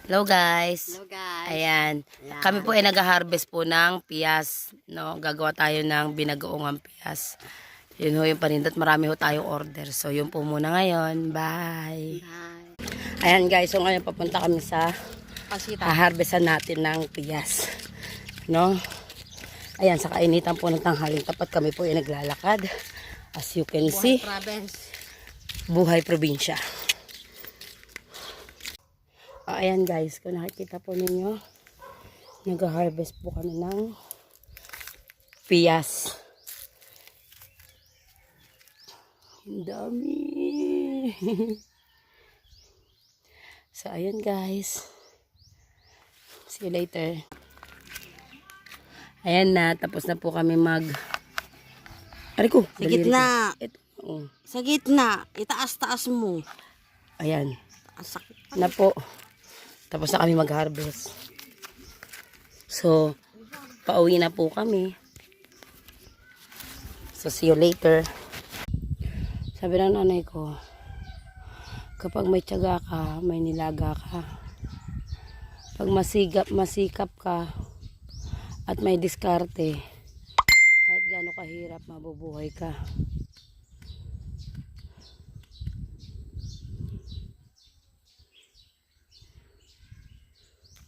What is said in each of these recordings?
Hello guys. Hello guys. Ayan. Kami po ay nag-harvest po ng piyas. No? Gagawa tayo ng binagoong piyas. Yun ho yung panindat. Marami ho tayong order. So yun po muna ngayon. Bye. Hi. Ayan guys. So ngayon papunta kami sa Pasita. harvestan natin ng piyas. No? Ayan. Sa kainitan po ng tanghaling tapat kami po ay naglalakad. As you can see. Province. Buhay probinsya. Ayan guys, kung nakikita po ninyo, nag-harvest po kami ng piyas. Ang dami. So ayan guys. See you later. Ayan na, tapos na po kami Aray ko. Sa gitna. Ito. Oh. Sa gitna. Itaas-taas mo. Ayan. Sakit. Na po. Tapos na kami mag-harvest. So, pauwi na po kami. So, see you later. Sabi ng nanay ko, kapag may tiyaga ka, may nilaga ka. Pag masikap ka, at may diskarte, kahit gaano kahirap, mabubuhay ka.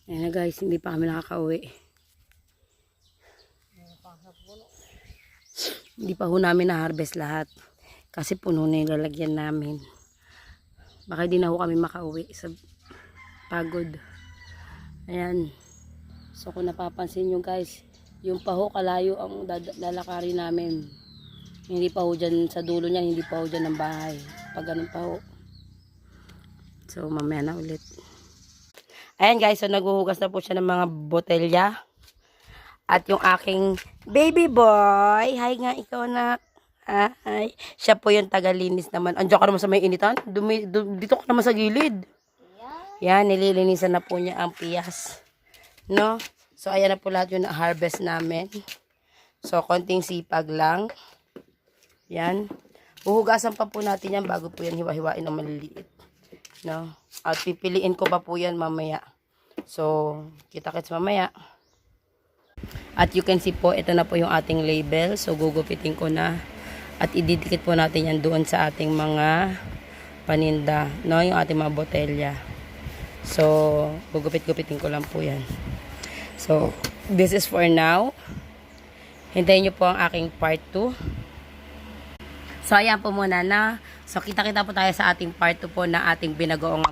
Ayan na guys, hindi pa kami nakakauwi. Hindi pa ho namin na-harvest lahat. Kasi puno na yung lalagyan namin. Baka di na ho kami makauwi sa pagod. Ayan. So kung napapansin nyo guys, yung pa ho kalayo ang lalakarin namin. Hindi pa ho dyan sa dulo niya, hindi pa ho dyan ng bahay. Pag ganun pa ho. So mamaya na ulit. Ayan guys, so naghuhugas na po siya ng mga botelya. At yung aking baby boy, hi nga ikaw na. Hi. Siya po yung tagalinis naman. Andiyan ka naman sa may initan? Dito ka naman sa gilid. Yan, nililinisan na po niya ang piyas. No? So ayan na po lahat yung harvest namin. So konting sipag lang. Yan. Huhugasan pa po natin yan bago po yan hiwa-hiwain ng maliliit. No? At pipiliin ko pa po yan mamaya. So, kita-kits mamaya. At you can see po, ito na po yung ating label. So, gugupitin ko na. At ididikit po natin yan doon sa ating mga paninda. No? Yung ating mga botelya. So, gugupit-gupitin ko lang po yan. So, this is for now. Hintayin nyo po ang aking part 2. So, ayan po muna na. So, kita-kita po tayo sa ating part 2 po na ating binagoong